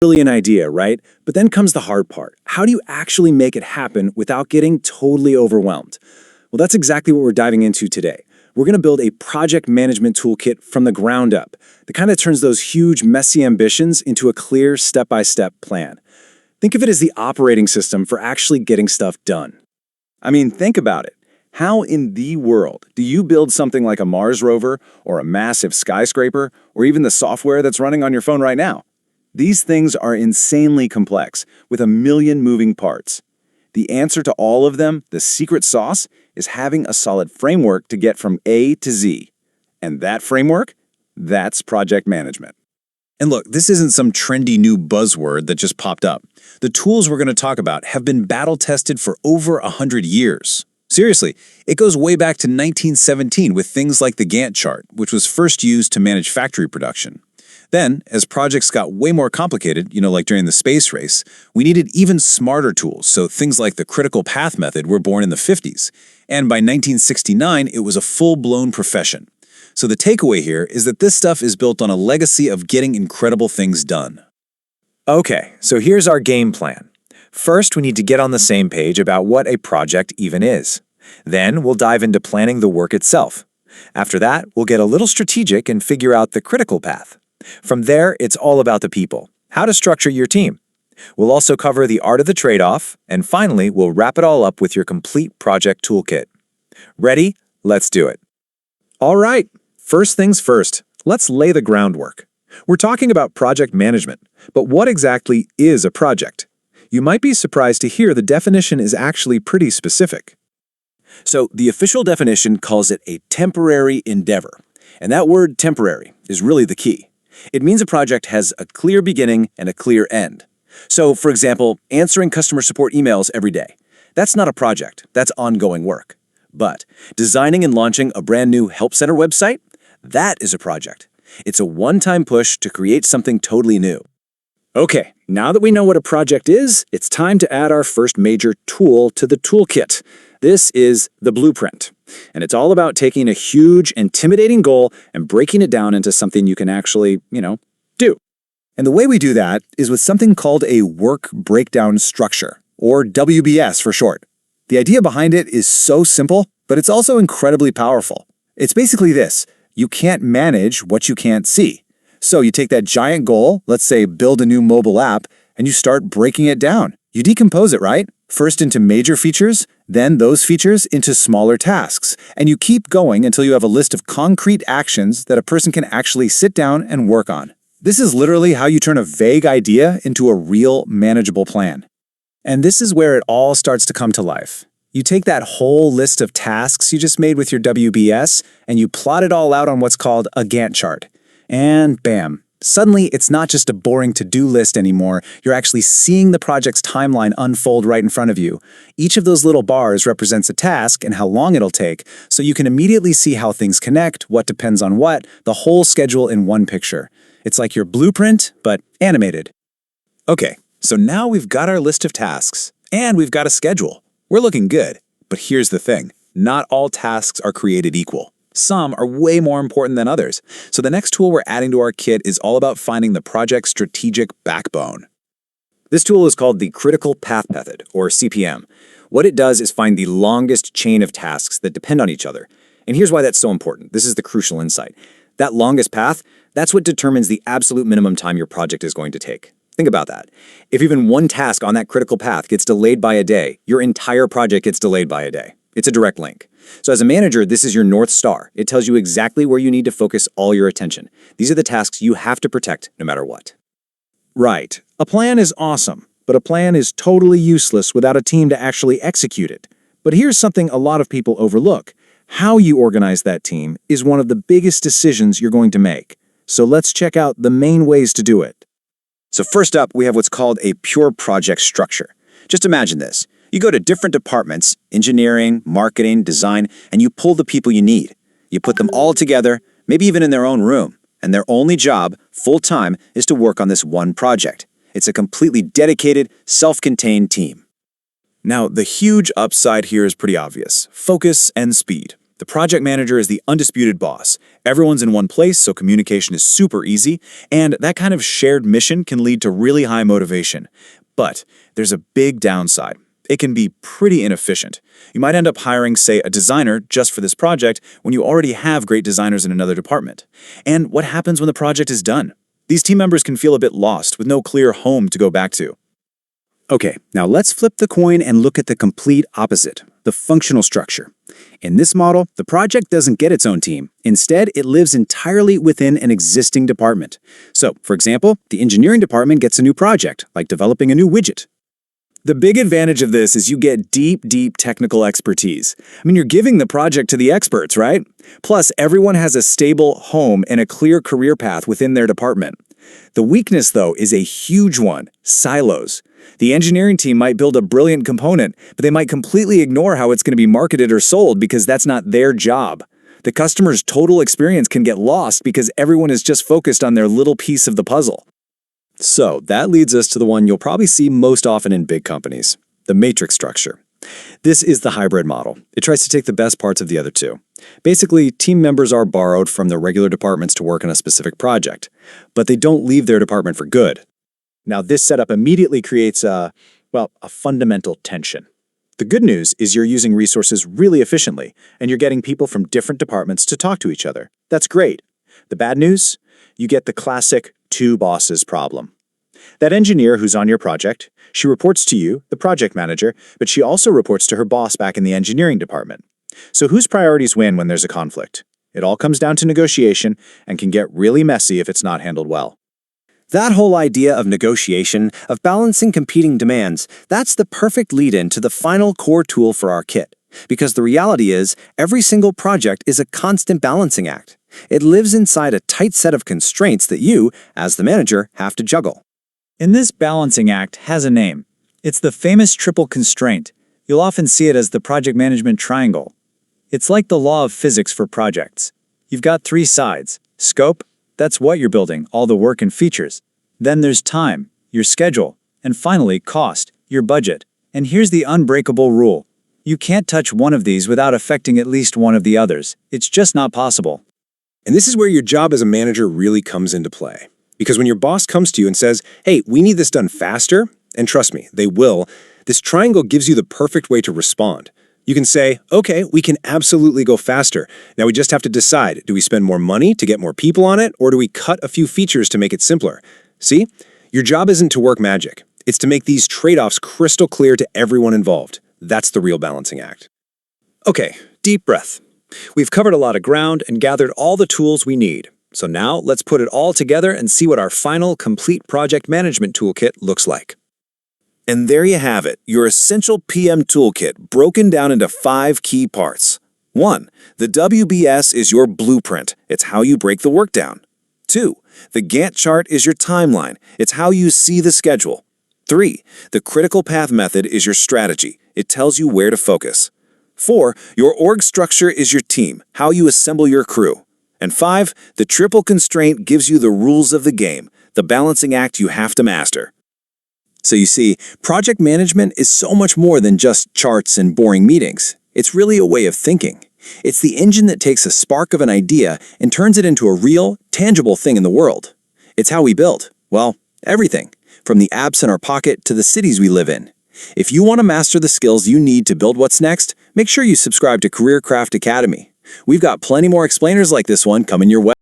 Brilliant idea, right? But then comes the hard part. How do you actually make it happen without getting totally overwhelmed? Well, that's exactly what we're diving into today. We're going to build a project management toolkit from the ground up that kind of turns those huge, messy ambitions into a clear step-by-step plan. Think of it as the operating system for actually getting stuff done. I mean, think about it. How in the world do you build something like a Mars rover or a massive skyscraper or even the software that's running on your phone right now? These things are insanely complex with a million moving parts. The answer to all of them, the secret sauce, is having a solid framework to get from A to Z. And that framework? That's project management. And look, this isn't some trendy new buzzword that just popped up. The tools we're going to talk about have been battle-tested for over 100 years. Seriously, it goes way back to 1917 with things like the Gantt Chart, which was first used to manage factory production. Then, as projects got way more complicated, like during the space race, we needed even smarter tools, so things like the critical path method were born in the 50s. And by 1969, it was a full-blown profession. So the takeaway here is that this stuff is built on a legacy of getting incredible things done. Okay, so here's our game plan. First, we need to get on the same page about what a project even is. Then, we'll dive into planning the work itself. After that, we'll get a little strategic and figure out the critical path. From there, it's all about the people, how to structure your team. We'll also cover the art of the trade-off, and finally, we'll wrap it all up with your complete project toolkit. Ready? Let's do it. All right, first things first, let's lay the groundwork. We're talking about project management, but what exactly is a project? You might be surprised to hear the definition is actually pretty specific. So, the official definition calls it a temporary endeavor, and that word temporary is really the key. It means a project has a clear beginning and a clear end. So, for example, answering customer support emails every day. That's not a project, that's ongoing work. But designing and launching a brand new help center website, that is a project. It's a one-time push to create something totally new. Okay, now that we know what a project is, it's time to add our first major tool to the toolkit. This is the blueprint. And it's all about taking a huge, intimidating goal and breaking it down into something you can actually, do. And the way we do that is with something called a work breakdown structure, or WBS for short. The idea behind it is so simple, but it's also incredibly powerful. It's basically this: you can't manage what you can't see. So you take that giant goal, let's say build a new mobile app, and you start breaking it down. You decompose it, right? First into major features, then those features into smaller tasks. And you keep going until you have a list of concrete actions that a person can actually sit down and work on. This is literally how you turn a vague idea into a real manageable plan. And this is where it all starts to come to life. You take that whole list of tasks you just made with your WBS, and you plot it all out on what's called a Gantt chart. And bam, suddenly it's not just a boring to-do list anymore. You're actually seeing the project's timeline unfold right in front of you. Each of those little bars represents a task and how long it'll take, so you can immediately see how things connect, what depends on what, the whole schedule in one picture. It's like your blueprint, but animated. Okay, so now we've got our list of tasks, and we've got a schedule. We're looking good, but here's the thing. Not all tasks are created equal. Some are way more important than others. So the next tool we're adding to our kit is all about finding the project's strategic backbone. This tool is called the Critical Path Method, or CPM. What it does is find the longest chain of tasks that depend on each other. And here's why that's so important. This is the crucial insight. That longest path, that's what determines the absolute minimum time your project is going to take. Think about that. If even one task on that critical path gets delayed by a day, your entire project gets delayed by a day. It's a direct link. So as a manager, this is your North Star. It tells you exactly where you need to focus all your attention. These are the tasks you have to protect no matter what. Right. A plan is awesome, but a plan is totally useless without a team to actually execute it. But here's something a lot of people overlook. How you organize that team is one of the biggest decisions you're going to make. So let's check out the main ways to do it. So first up, we have what's called a pure project structure. Just imagine this. You go to different departments, engineering, marketing, design, and you pull the people you need. You put them all together, maybe even in their own room, and their only job, full-time, is to work on this one project. It's a completely dedicated, self-contained team. Now, the huge upside here is pretty obvious: focus and speed. The project manager is the undisputed boss. Everyone's in one place, so communication is super easy, and that kind of shared mission can lead to really high motivation. But there's a big downside. It can be pretty inefficient. You might end up hiring, say, a designer just for this project when you already have great designers in another department. And what happens when the project is done? These team members can feel a bit lost with no clear home to go back to. Okay, now let's flip the coin and look at the complete opposite, the functional structure. In this model, the project doesn't get its own team. Instead, it lives entirely within an existing department. So, for example, the engineering department gets a new project, like developing a new widget. The big advantage of this is you get deep technical expertise. You're giving the project to the experts, right? Plus, everyone has a stable home and a clear career path within their department. The weakness, though, is a huge one: silos. The engineering team might build a brilliant component, but they might completely ignore how it's going to be marketed or sold because that's not their job. The customer's total experience can get lost because everyone is just focused on their little piece of the puzzle. So that leads us to the one you'll probably see most often in big companies, the matrix structure. This is the hybrid model. It tries to take the best parts of the other two. Basically, team members are borrowed from their regular departments to work on a specific project, but they don't leave their department for good. Now, this setup immediately creates a fundamental tension. The good news is you're using resources really efficiently, and you're getting people from different departments to talk to each other. That's great. The bad news? You get the classic two bosses problem. That engineer who's on your project, she reports to you, the project manager, but she also reports to her boss back in the engineering department. So whose priorities win when there's a conflict? It all comes down to negotiation and can get really messy if it's not handled well. That whole idea of negotiation, of balancing competing demands, that's the perfect lead-in to the final core tool for our kit. Because the reality is, every single project is a constant balancing act. It lives inside a tight set of constraints that you, as the manager, have to juggle. And this balancing act has a name. It's the famous triple constraint. You'll often see it as the project management triangle. It's like the law of physics for projects. You've got three sides: scope, that's what you're building, all the work and features. Then there's time, your schedule, and finally cost, your budget. And here's the unbreakable rule. You can't touch one of these without affecting at least one of the others. It's just not possible. And this is where your job as a manager really comes into play. Because when your boss comes to you and says, hey, we need this done faster, and trust me, they will, this triangle gives you the perfect way to respond. You can say, okay, we can absolutely go faster. Now we just have to decide, do we spend more money to get more people on it, or do we cut a few features to make it simpler? See? Your job isn't to work magic. It's to make these trade-offs crystal clear to everyone involved. That's the real balancing act. Okay, deep breath. We've covered a lot of ground and gathered all the tools we need. So now let's put it all together and see what our final complete project management toolkit looks like. And there you have it, your essential PM toolkit broken down into 5 key parts. 1. The WBS is your blueprint. It's how you break the work down. 2. The Gantt chart is your timeline. It's how you see the schedule. 3. The critical path method is your strategy. It tells you where to focus. 4. Your org structure is your team, how you assemble your crew. And 5. The triple constraint gives you the rules of the game, the balancing act you have to master. So you see, project management is so much more than just charts and boring meetings. It's really a way of thinking. It's the engine that takes a spark of an idea and turns it into a real, tangible thing in the world. It's how we build, well, everything, from the apps in our pocket to the cities we live in. If you want to master the skills you need to build what's next, make sure you subscribe to Career Craft Academy. We've got plenty more explainers like this one coming your way.